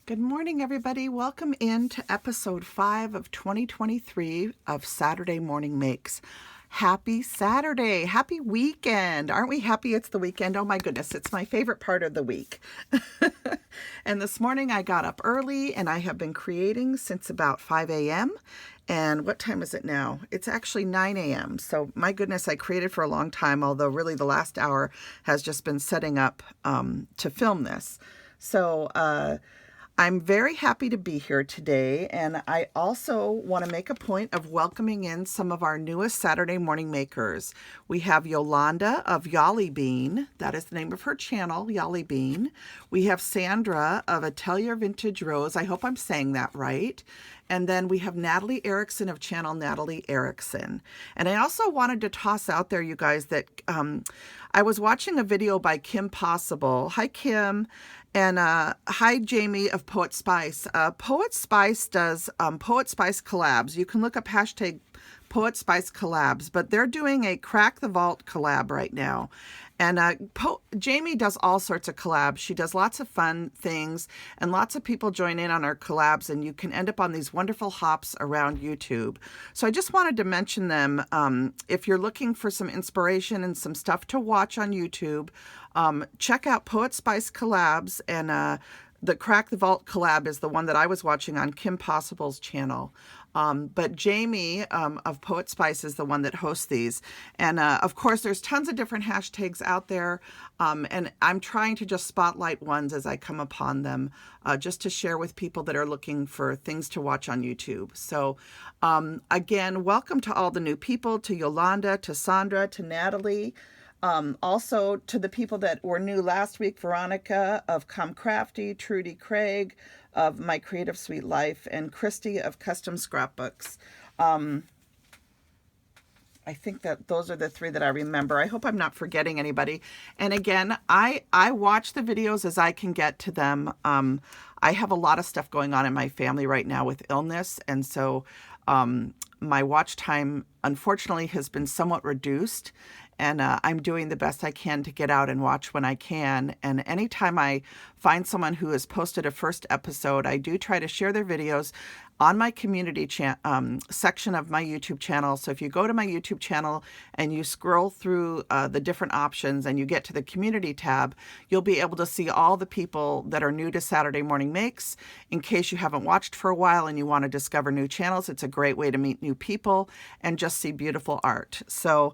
Good morning, everybody. Welcome in to episode 5 of 2023 of Saturday Morning Makes. Happy Saturday. Happy weekend. Aren't we happy it's the weekend? Oh my goodness, it's my favorite part of the week. And this morning I got up early and I have been creating since about 5 a.m. And what time is it now? It's actually 9 a.m. So my goodness, I created for a long time, although really the last hour has just been setting up to film this. So, I'm very happy to be here today, and I also want to make a point of welcoming in some of our newest Saturday morning makers. We have Yolanda of Yolly Bean. That is the name of her channel, Yolly Bean. We have Sandra of Atelier Vintage Rose. I hope I'm saying that right. And then we have Natalie Erickson of channel Natalie Erickson. And I also wanted to toss out there, you guys, that I was watching a video by Kim Possible. Hi, Kim. And hi, Jamie of Poet Spice. Poet Spice does Poet Spice collabs. You can look up hashtag Poet Spice collabs, but they're doing a Crack the Vault collab right now. And Jamie does all sorts of collabs. She does lots of fun things, and lots of people join in on her collabs, and you can end up on these wonderful hops around YouTube. So I just wanted to mention them. If you're looking for some inspiration and some stuff to watch on YouTube, check out Poet Spice collabs, and the Crack the Vault collab is the one that I was watching on Kim Possible's channel. But Jamie of Poet Spice is the one that hosts these. And of course, there's tons of different hashtags out there. And I'm trying to just spotlight ones as I come upon them, just to share with people that are looking for things to watch on YouTube. So again, welcome to all the new people, to Yolanda, to Sandra, to Natalie. Also to the people that were new last week, Veronica of Come Crafty, Trudy Craig of My Creative Sweet Life, and Christy of Custom Scrapbooks. I think that those are the three that I remember. I hope I'm not forgetting anybody. And again, I watch the videos as I can get to them. I have a lot of stuff going on in my family right now with illness, and so my watch time, unfortunately, has been somewhat reduced. And I'm doing the best I can to get out and watch when I can. And anytime I find someone who has posted a first episode, I do try to share their videos on my community section of my YouTube channel. So if you go to my YouTube channel and you scroll through the different options and you get to the community tab, you'll be able to see all the people that are new to Saturday Morning Makes. In case you haven't watched for a while and you want to discover new channels, it's a great way to meet new people and just see beautiful art. So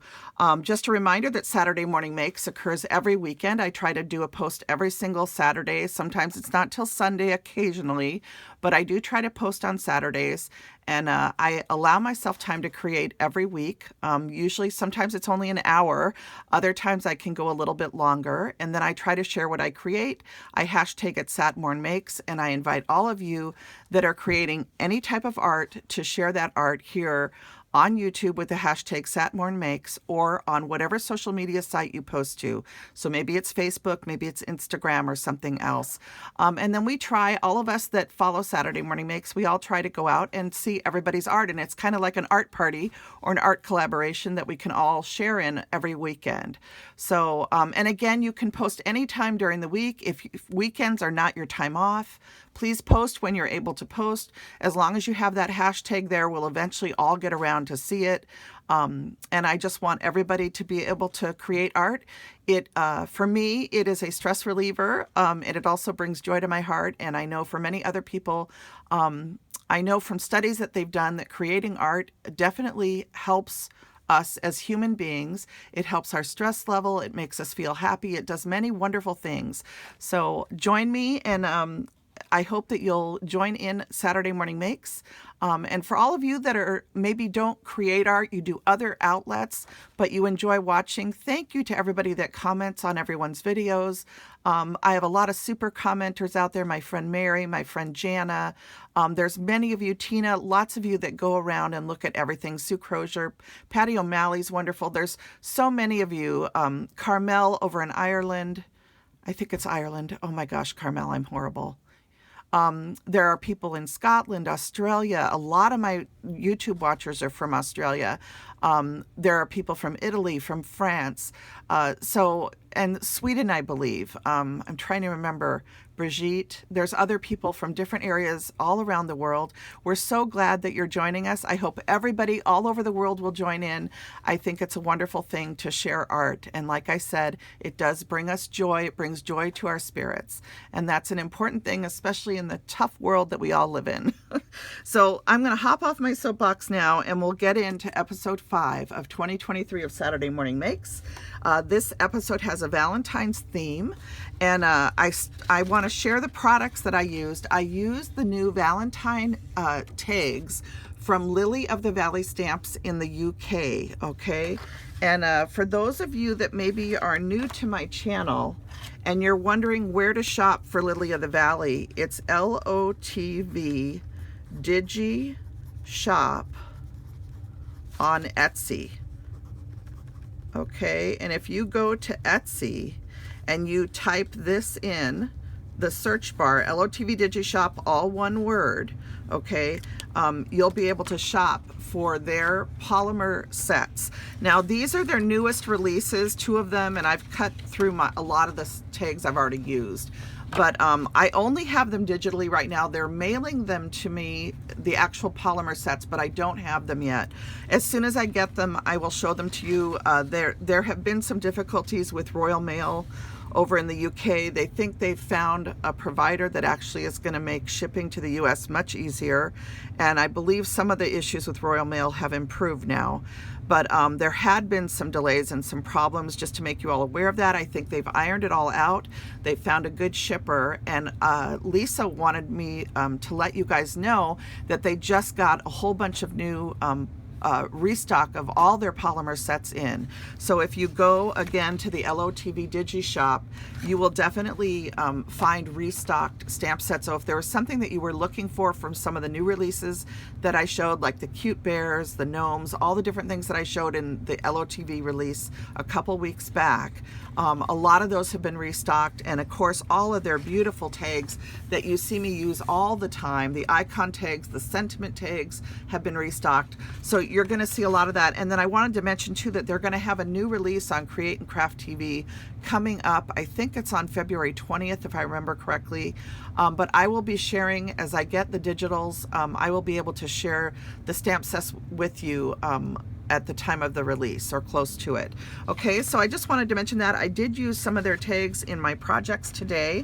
just a reminder that Saturday Morning Makes occurs every weekend. I try to do a post every single Saturday. Sometimes it's not till Sunday occasionally, but I do try to post on Saturdays, and I allow myself time to create every week. Usually, sometimes it's only an hour. Other times I can go a little bit longer, and then I try to share what I create. I hashtag it SatMornMakes, and I invite all of you that are creating any type of art to share that art here on YouTube with the hashtag SatMornMakes, or on whatever social media site you post to. So maybe it's Facebook, maybe it's Instagram or something else. And then we try, all of us that follow Saturday Morning Makes, we all try to go out and see everybody's art. And it's kind of like an art party or an art collaboration that we can all share in every weekend. So, and again, you can post anytime during the week. If weekends are not your time off, please post when you're able to post. As long as you have that hashtag there, we'll eventually all get around to see it. And I just want everybody to be able to create art. For me, it is a stress reliever, and it also brings joy to my heart. And I know for many other people, I know from studies that they've done that creating art definitely helps us as human beings. It helps our stress level. It makes us feel happy. It does many wonderful things. So join me, and I hope that you'll join in Saturday Morning Makes. And for all of you that are maybe don't create art, you do other outlets, but you enjoy watching, thank you to everybody that comments on everyone's videos. I have a lot of super commenters out there, my friend Mary, my friend Jana. There's many of you, Tina, lots of you that go around and look at everything. Sue Crozier, Patty O'Malley's wonderful. There's so many of you. Carmel over in Ireland. I think it's Ireland. Oh my gosh, Carmel, I'm horrible. There are people in Scotland, Australia. A lot of my YouTube watchers are from Australia. There are people from Italy, from France. So and Sweden, I believe. I'm trying to remember. Brigitte, there's other people from different areas all around the world. We're so glad that you're joining us. I hope everybody all over the world will join in. I think it's a wonderful thing to share art. And like I said, it does bring us joy. It brings joy to our spirits. And that's an important thing, especially in the tough world that we all live in. So I'm going to hop off my soapbox now, and we'll get into episode 5 of 2023 of Saturday Morning Makes. This episode has a Valentine's theme, and I want to share the products that I used. I used the new Valentine tags from Lily of the Valley Stamps in the UK, okay? And for those of you that maybe are new to my channel and you're wondering where to shop for Lily of the Valley, it's LOTV Digi Shop on Etsy. Okay, and if you go to Etsy and you type this in the search bar, LOTV Digishop, all one word, okay, you'll be able to shop for their polymer sets. Now, these are their newest releases, 2 of them, and I've cut through a lot of the tags I've already used. But I only have them digitally right now. They're mailing them to me, the actual polymer sets, but I don't have them yet. As soon as I get them, I will show them to you. There have been some difficulties with Royal Mail over in the UK. They think they've found a provider that actually is going to make shipping to the US much easier. And I believe some of the issues with Royal Mail have improved now. But there had been some delays and some problems. Just to make you all aware of that, I think they've ironed it all out. They found a good shipper, and Lisa wanted me to let you guys know that they just got a whole bunch of new restock of all their polymer sets in. So if you go again to the LOTV Digi Shop, you will definitely find restocked stamp sets. So if there was something that you were looking for from some of the new releases that I showed, like the cute bears, the gnomes, all the different things that I showed in the LOTV release a couple weeks back, a lot of those have been restocked. And of course, all of their beautiful tags that you see me use all the time, the icon tags, the sentiment tags, have been restocked. So you're going to see a lot of that. And then I wanted to mention too that they're going to have a new release on Create and Craft TV coming up. I think it's on February 20th, if I remember correctly. But I will be sharing, as I get the digitals, I will be able to share the stamp sets with you at the time of the release or close to it. Okay, so I just wanted to mention that. I did use some of their tags in my projects today.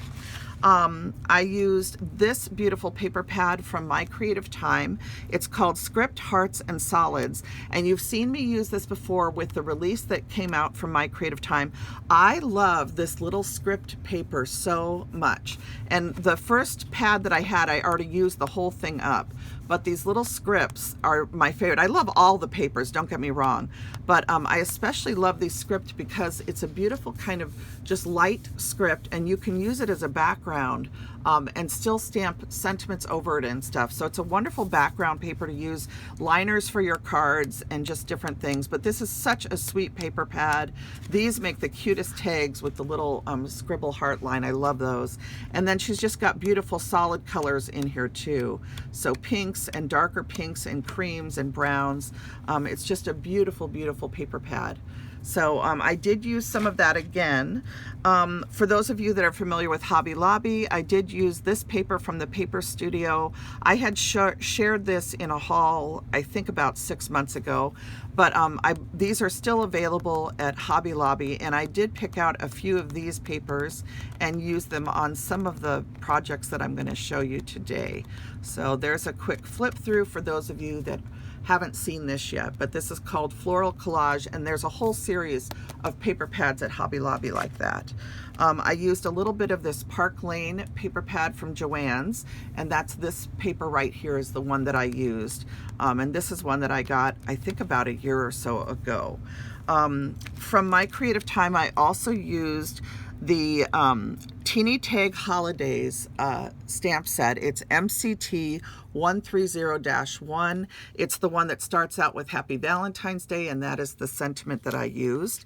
I used this beautiful paper pad from My Creative Time. It's called Script, Hearts, and Solids. And you've seen me use this before with the release that came out from My Creative Time. I love this little script paper so much. And the first pad that I had, I already used the whole thing up. But these little scripts are my favorite. I love all the papers, don't get me wrong. But I especially love these scripts because it's a beautiful kind of just light script, and you can use it as a background and still stamp sentiments over it and stuff. So it's a wonderful background paper to use, liners for your cards and just different things. But this is such a sweet paper pad. These make the cutest tags with the little scribble heart line. I love those. And then she's just got beautiful solid colors in here too. So pinks and darker pinks and creams and browns. It's just a beautiful, beautiful paper pad. So I did use some of that again. For those of you that are familiar with Hobby Lobby, I did use this paper from the Paper Studio. I had shared this in a haul, I think about 6 months ago, but these are still available at Hobby Lobby, and I did pick out a few of these papers and use them on some of the projects that I'm going to show you today. So there's a quick flip through for those of you that haven't seen this yet, but this is called Floral Collage, and there's a whole series of paper pads at Hobby Lobby like that. I used a little bit of this Park Lane paper pad from Joann's, and that's this paper right here is the one that I used. And this is one that I got, I think, about a year or so ago. From My Creative Time, I also used the Teeny Tag Holidays stamp set. It's MCT 130-1. It's the one that starts out with Happy Valentine's Day, and that is the sentiment that I used.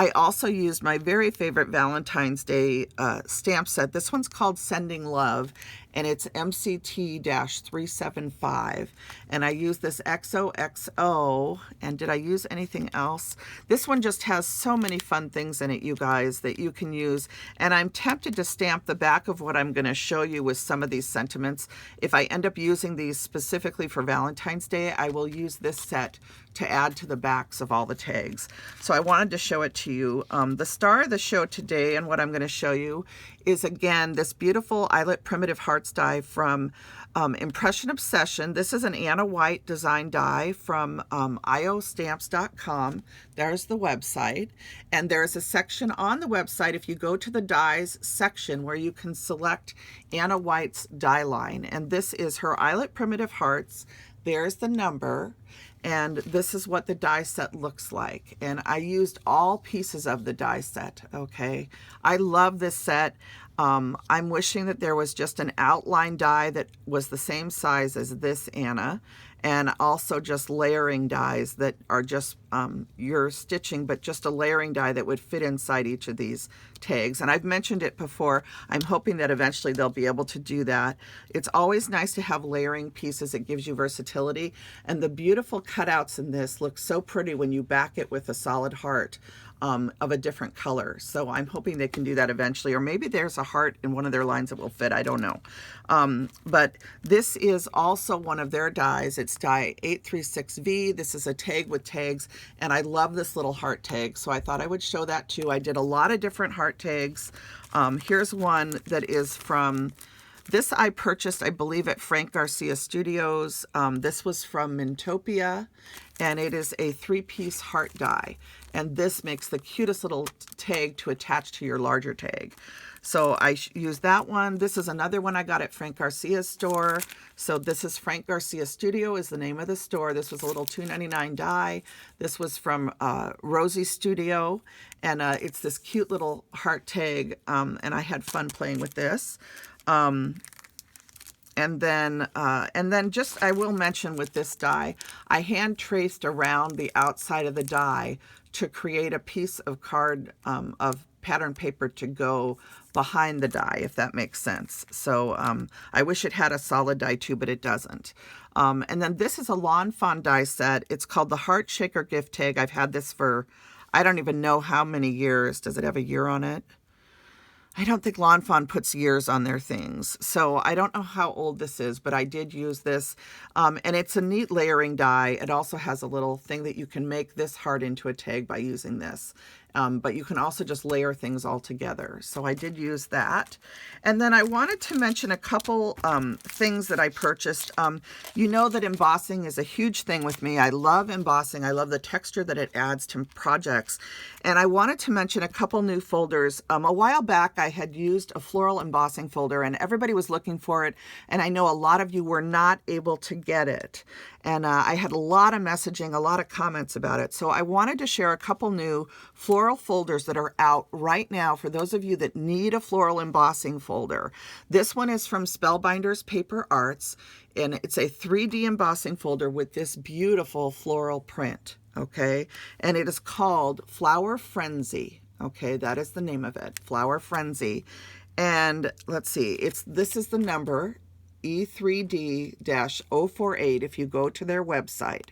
I also used my very favorite Valentine's Day stamp set. This one's called Sending Love, and it's MCT-375. And I used this XOXO, and did I use anything else? This one just has so many fun things in it, you guys, that you can use. And I'm tempted to stamp the back of what I'm going to show you with some of these sentiments. If I end up using these specifically for Valentine's Day, I will use this set to add to the backs of all the tags. So I wanted to show it to you. The star of the show today, and what I'm going to show you, is again this beautiful Eyelet Primitive Hearts die from Impression Obsession. This is an Anna Wight design die from iostamps.com. There's the website, and there's a section on the website, if you go to the dies section, where you can select Anna Wight's die line, and this is her Eyelet Primitive Hearts. There's the number, and this is what the die set looks like. And I used all pieces of the die set, okay? I love this set. I'm wishing that there was just an outline die that was the same size as this Anna, and also just layering dies that are just your stitching, but just a layering die that would fit inside each of these tags. And I've mentioned it before. I'm hoping that eventually they'll be able to do that. It's always nice to have layering pieces. It gives you versatility. And the beautiful cutouts in this look so pretty when you back it with a solid heart of a different color. So I'm hoping they can do that eventually, or maybe there's a heart in one of their lines that will fit. I don't know. But this is also one of their dies. It's die 836V. This is a tag with tags, and I love this little heart tag, so I thought I would show that too. I did a lot of different heart tags. Here's one that is from, this I purchased, I believe, at Frank Garcia Studios. This was from Mintopia, and it is a 3-piece heart die. And this makes the cutest little tag to attach to your larger tag. So I used that one. This is another one I got at Frank Garcia's store. So this is Frank Garcia Studio is the name of the store. This was a little $2.99 die. This was from Rosie Studio, and it's this cute little heart tag, and I had fun playing with this. And then just, I will mention with this die, I hand traced around the outside of the die to create a piece of card of pattern paper to go behind the die, if that makes sense. So I wish it had a solid die too, but it doesn't. And then this is a Lawn Fawn die set. It's called the Heart Shaker Gift Tag. I've had this for, I don't even know how many years. Does it have a year on it? I don't think Lawn Fawn puts years on their things, so I don't know how old this is, but I did use this, and it's a neat layering die. It also has a little thing that you can make this heart into a tag by using this, but you can also just layer things all together, so I did use that. And then I wanted to mention a couple things that I purchased. You know that embossing is a huge thing with me. I love embossing. I love the texture that it adds to projects, and I wanted to mention a couple new folders. A while back I had used a floral embossing folder, and everybody was looking for it, and I know a lot of you were not able to get it, and I had a lot of messaging, a lot of comments about it. So I wanted to share a couple new floral folders that are out right now for those of you that need a floral embossing folder. This one is from Spellbinders Paper Arts, and it's a 3D embossing folder with this beautiful floral print, okay? And it is called Flower Frenzy. Okay, that is the name of it, Flower Frenzy. And let's see, this is the number E3D-048 if you go to their website.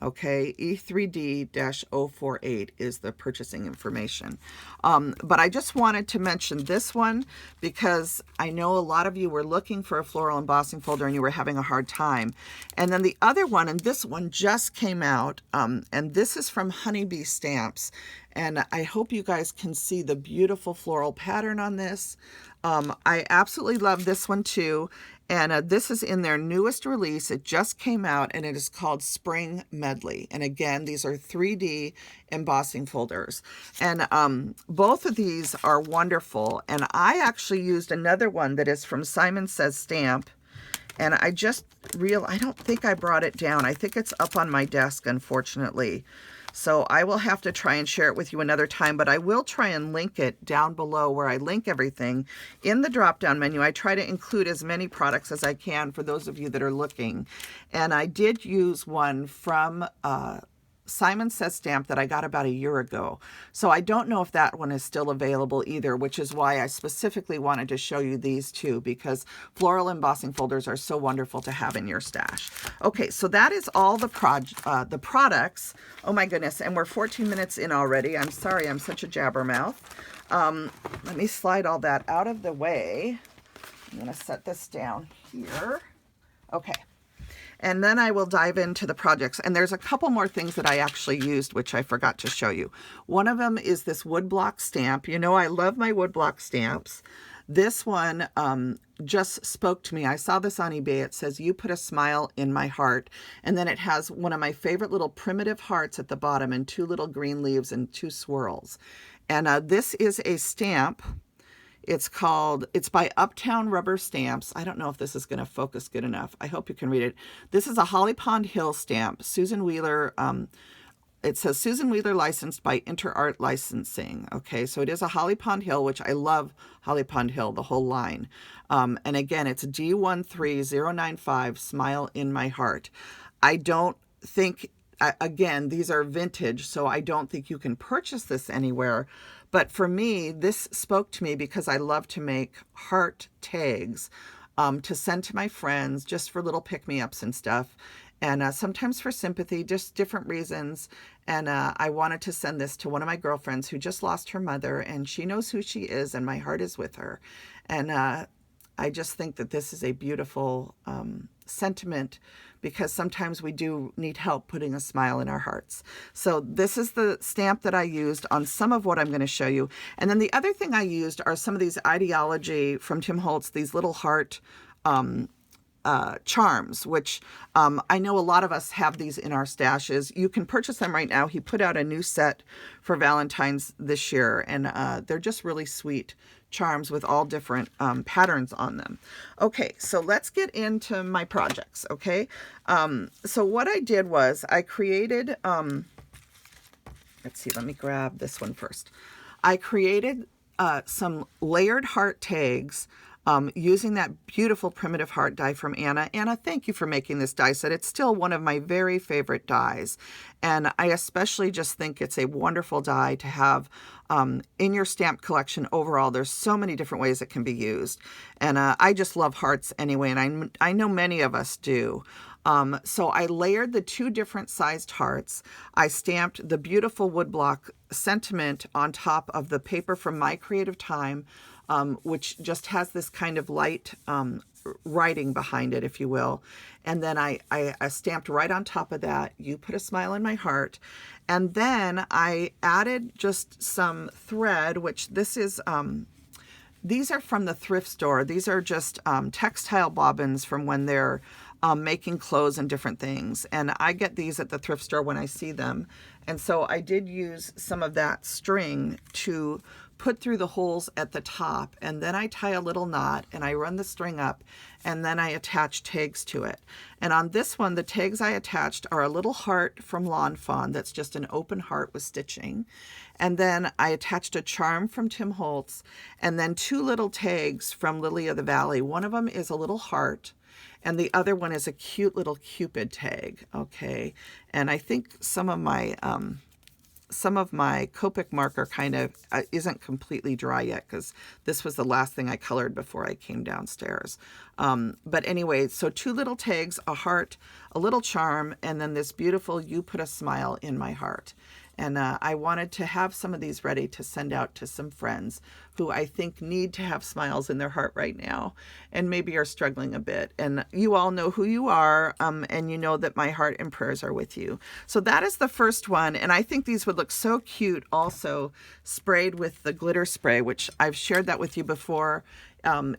Okay, E3D-048 is the purchasing information. But I just wanted to mention this one because I know a lot of you were looking for a floral embossing folder and you were having a hard time. And then the other one, and this one just came out, and this is from Honeybee Stamps. And I hope you guys can see the beautiful floral pattern on this. I absolutely love this one too. And this is in their newest release. It just came out, and it is called Spring Medley. And again, these are 3D embossing folders. And both of these are wonderful. And I actually used another one that is from Simon Says Stamp. And I just I don't think I brought it down. I think it's up on my desk, unfortunately. So I will have to try and share it with you another time, but I will try and link it down below where I link everything. In the drop-down menu, I try to include as many products as I can for those of you that are looking. And I did use one from Simon Says stamp that I got about a year ago. So I don't know if that one is still available either, which is why I specifically wanted to show you these two, because floral embossing folders are so wonderful to have in your stash. Okay, so that is all the products. Oh my goodness, and we're 14 minutes in already. I'm sorry, I'm such a jabbermouth. Let me slide all that out of the way. I'm going to set this down here. Okay. And then I will dive into the projects. And there's a couple more things that I actually used, which I forgot to show you. One of them is this woodblock stamp. You know, I love my woodblock stamps. This one just spoke to me. I saw this on eBay. It says, "You put a smile in my heart." And then it has one of my favorite little primitive hearts at the bottom and 2 little green leaves and 2 swirls. And this is a stamp. It's by Uptown Rubber Stamps. I don't know if this is going to focus good enough. I hope you can read it. This is a Holly Pond Hill stamp. Susan Wheeler, it says Susan Wheeler licensed by InterArt Licensing. Okay, so it is a Holly Pond Hill, which I love Holly Pond Hill, the whole line. And again, it's D13095, Smile in My Heart. I don't think, again, these are vintage, so I don't think you can purchase this anywhere. But for me, this spoke to me because I love to make heart tags to send to my friends just for little pick-me-ups and stuff. And sometimes for sympathy, just different reasons. And I wanted to send this to one of my girlfriends who just lost her mother, and she knows who she is, and my heart is with her. And I just think that this is a beautiful sentiment, because sometimes we do need help putting a smile in our hearts. So this is the stamp that I used on some of what I'm going to show you. And then the other thing I used are some of these Ideology from Tim Holtz, these little heart charms, which I know a lot of us have these in our stashes. You can purchase them right now. He put out a new set for Valentine's this year, and they're just really sweet charms with all different patterns on them. Okay, so let's get into my projects, okay? So what I did was I created, let's see, let me grab this one first. I created some layered heart tags using that beautiful primitive heart die from Anna. Anna, thank you for making this die set. It's still one of my very favorite dies. And I especially just think it's a wonderful die to have in your stamp collection overall. There's so many different ways it can be used. And I just love hearts anyway, and I know many of us do. So I layered the 2 different sized hearts. I stamped the beautiful woodblock sentiment on top of the paper from My Creative Time, which just has this kind of light writing behind it, if you will. And then I stamped right on top of that, "You Put a Smile in My Heart." And then I added just some thread, which this is, these are from the thrift store. These are just textile bobbins from when they're making clothes and different things. And I get these at the thrift store when I see them. And so I did use some of that string to put through the holes at the top, and then I tie a little knot and I run the string up, and then I attach tags to it. And on this one, the tags I attached are a little heart from Lawn Fawn that's just an open heart with stitching. And then I attached a charm from Tim Holtz, and then 2 little tags from Lily of the Valley. One of them is a little heart, and the other one is a cute little Cupid tag, okay? And I think some of my Copic marker kind of isn't completely dry yet, because this was the last thing I colored before I came downstairs. But anyway, so 2 little tags, a heart, a little charm, and then this beautiful "You Put a Smile in My Heart." And I wanted to have some of these ready to send out to some friends who I think need to have smiles in their heart right now and maybe are struggling a bit. And you all know who you are, and you know that my heart and prayers are with you. So that is the first one. And I think these would look so cute also sprayed with the glitter spray, which I've shared that with you before.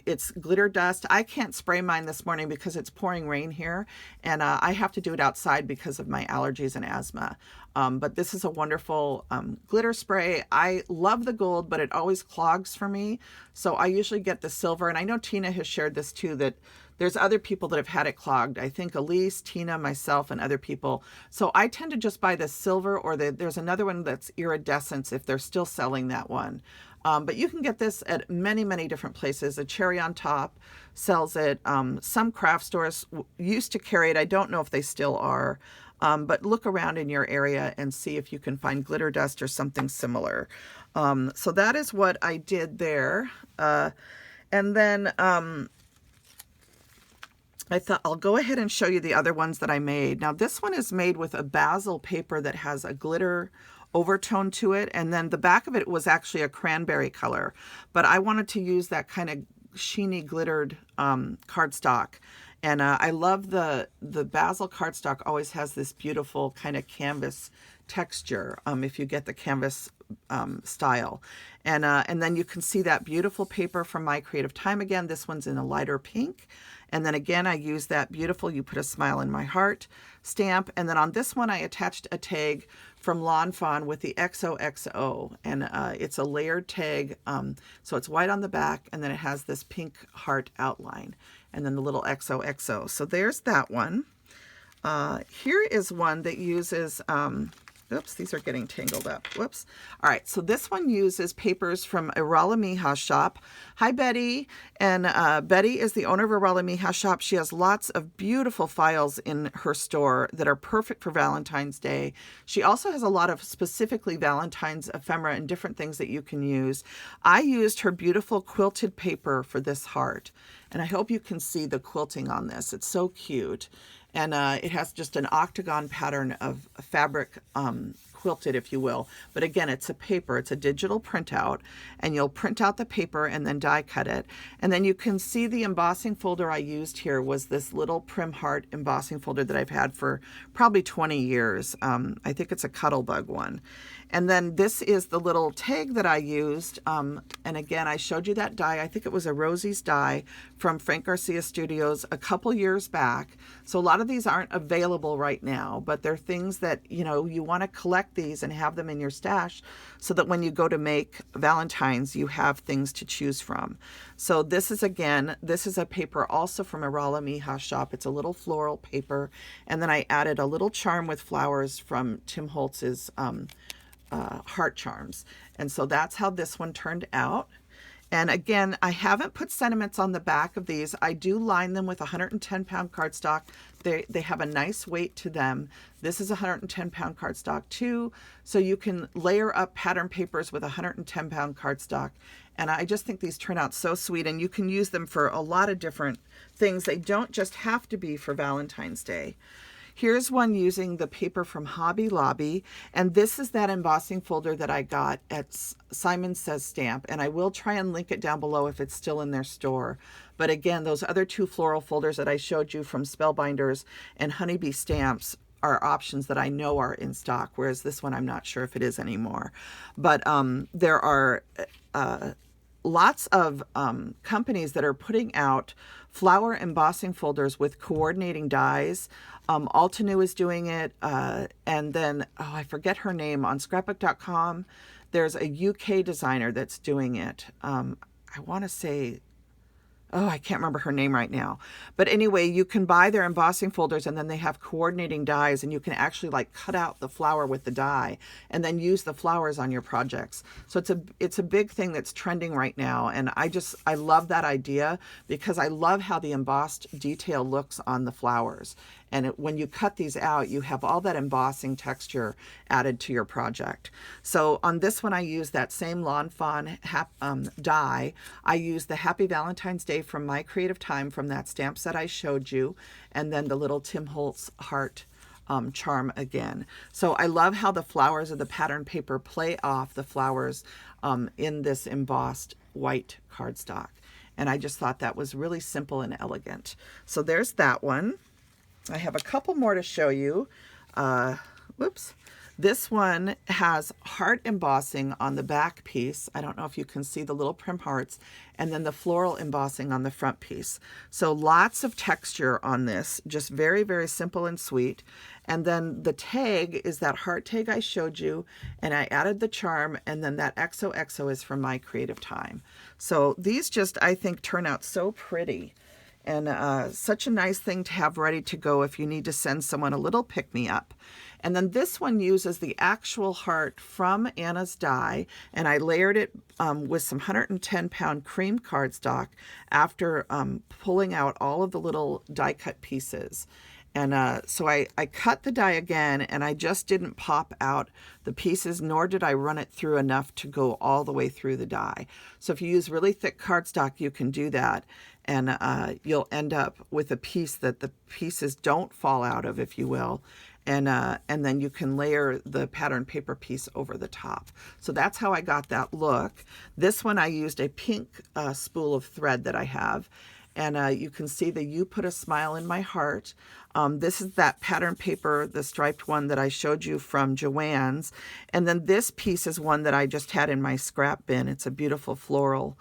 It's glitter dust. I can't spray mine this morning because it's pouring rain here, and I have to do it outside because of my allergies and asthma. But this is a wonderful glitter spray. I love the gold, but it always clogs for me. So I usually get the silver, and I know Tina has shared this too, that there's other people that have had it clogged. I think Elise, Tina, myself, and other people. So I tend to just buy the silver, or there's another one that's iridescence if they're still selling that one. But you can get this at many, many different places. A Cherry on Top sells it. Some craft stores used to carry it. I don't know if they still are. But look around in your area and see if you can find glitter dust or something similar. So that is what I did there. And then I thought I'll go ahead and show you the other ones that I made. Now this one is made with a basil paper that has a glitter overtone to it, and then the back of it was actually a cranberry color, but I wanted to use that kind of sheeny glittered cardstock. And I love the basil cardstock always has this beautiful kind of canvas texture if you get the canvas style. And then you can see that beautiful paper from My Creative Time again. This one's in a lighter pink. And then again, I use that beautiful You Put a Smile in My Heart stamp. And then on this one, I attached a tag from Lawn Fawn with the XOXO. And it's a layered tag. So it's white on the back, and then it has this pink heart outline. And then the little XOXO. So there's that one. Here is one that uses... oops, these are getting tangled up. Whoops. All right, so this one uses papers from Irala Miha's shop. Hi, Betty. And Betty is the owner of Irala Miha's shop. She has lots of beautiful files in her store that are perfect for Valentine's Day. She also has a lot of specifically Valentine's ephemera and different things that you can use. I used her beautiful quilted paper for this heart. And I hope you can see the quilting on this. It's so cute. And it has just an octagon pattern of fabric quilted, if you will. But again, it's a paper. It's a digital printout. And you'll print out the paper and then die cut it. And then you can see the embossing folder I used here was this little Prim Heart embossing folder that I've had for probably 20 years. I think it's a Cuttlebug one. And then this is the little tag that I used. And again, I showed you that die. I think it was a Rosie's die from Frank Garcia Studios a couple years back. So a lot of these aren't available right now, but they're things that, you know, you want to collect these and have them in your stash so that when you go to make Valentines, you have things to choose from. So this is, again, this is a paper also from Irala Miha's shop. It's a little floral paper. And then I added a little charm with flowers from Tim Holtz's heart charms. And so that's how this one turned out. And again, I haven't put sentiments on the back of these. I do line them with 110-pound cardstock. They have a nice weight to them. This is 110-pound cardstock too. So you can layer up pattern papers with 110-pound cardstock. And I just think these turn out so sweet, and you can use them for a lot of different things. They don't just have to be for Valentine's Day. Here's one using the paper from Hobby Lobby, and this is that embossing folder that I got at Simon Says Stamp, and I will try and link it down below if it's still in their store. But again, those other two floral folders that I showed you from Spellbinders and Honeybee Stamps are options that I know are in stock, whereas this one I'm not sure if it is anymore. But there are lots of companies that are putting out flower embossing folders with coordinating dies. Altenew is doing it. And then, oh, I forget her name. On scrapbook.com, there's a UK designer that's doing it. I want to say, oh, I can't remember her name right now. But anyway, you can buy their embossing folders, and then they have coordinating dies, and you can actually like cut out the flower with the die and then use the flowers on your projects. So it's a big thing that's trending right now. And I love that idea because I love how the embossed detail looks on the flowers. And when you cut these out, you have all that embossing texture added to your project. So on this one, I use that same Lawn Fawn die. I use the Happy Valentine's Day from My Creative Time from that stamp set I showed you. And then the little Tim Holtz heart charm again. So I love how the flowers of the pattern paper play off the flowers in this embossed white cardstock. And I just thought that was really simple and elegant. So there's that one. I have a couple more to show you. Whoops. This one has heart embossing on the back piece. I don't know if you can see the little Prim Hearts, and then the floral embossing on the front piece. So lots of texture on this, just very, very simple and sweet. And then the tag is that heart tag I showed you, and I added the charm, and then that XOXO is from My Creative Time. So these just, I think, turn out so pretty. And such a nice thing to have ready to go if you need to send someone a little pick-me-up. And then this one uses the actual heart from Anna's die, and I layered it with some 110-pound cream cardstock after pulling out all of the little die-cut pieces. And so I cut the die again, and I just didn't pop out the pieces, nor did I run it through enough to go all the way through the die. So if you use really thick cardstock, you can do that, and you'll end up with a piece that the pieces don't fall out of, if you will. And then you can layer the pattern paper piece over the top. So that's how I got that look. This one I used a pink spool of thread that I have. And you can see the You Put a Smile in My Heart. This is that pattern paper, the striped one that I showed you from Joann's. And then this piece is one that I just had in my scrap bin. It's a beautiful floral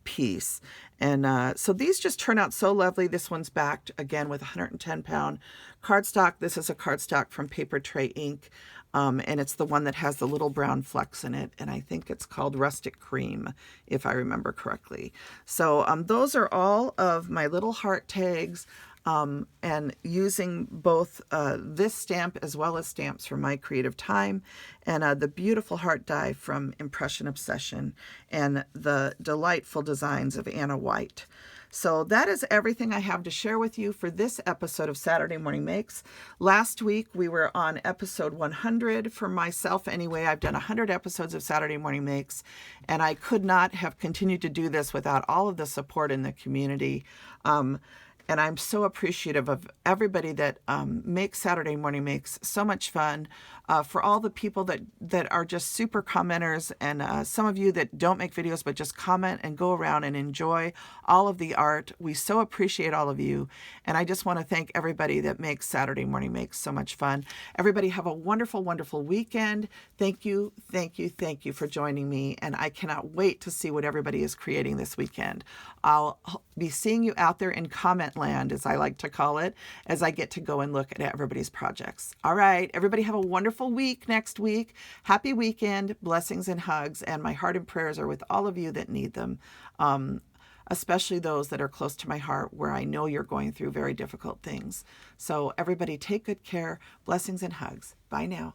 piece. And so these just turn out so lovely. This one's backed again with 110-pound cardstock. This is a cardstock from Paper Tray Ink. And it's the one that has the little brown flecks in it. And I think it's called Rustic Cream, if I remember correctly. So those are all of my little heart tags. And using both this stamp as well as stamps from My Creative Time, and the beautiful heart die from Impression Obsession, and the delightful designs of Anna Wight. So that is everything I have to share with you for this episode of Saturday Morning Makes. Last week we were on episode 100 for myself anyway. I've done 100 episodes of Saturday Morning Makes, and I could not have continued to do this without all of the support in the community. And I'm so appreciative of everybody that makes Saturday Morning Makes so much fun, for all the people that are just super commenters, and some of you that don't make videos but just comment and go around and enjoy all of the art. We so appreciate all of you. And I just want to thank everybody that makes Saturday Morning Makes so much fun. Everybody have a wonderful, wonderful weekend. Thank you, thank you, thank you for joining me. And I cannot wait to see what everybody is creating this weekend. I'll be seeing you out there in comment land, as I like to call it, as I get to go and look at everybody's projects. All right, everybody have a wonderful week next week. Happy weekend, blessings and hugs, and my heart and prayers are with all of you that need them, especially those that are close to my heart, where I know you're going through very difficult things. So everybody take good care, blessings and hugs. Bye now.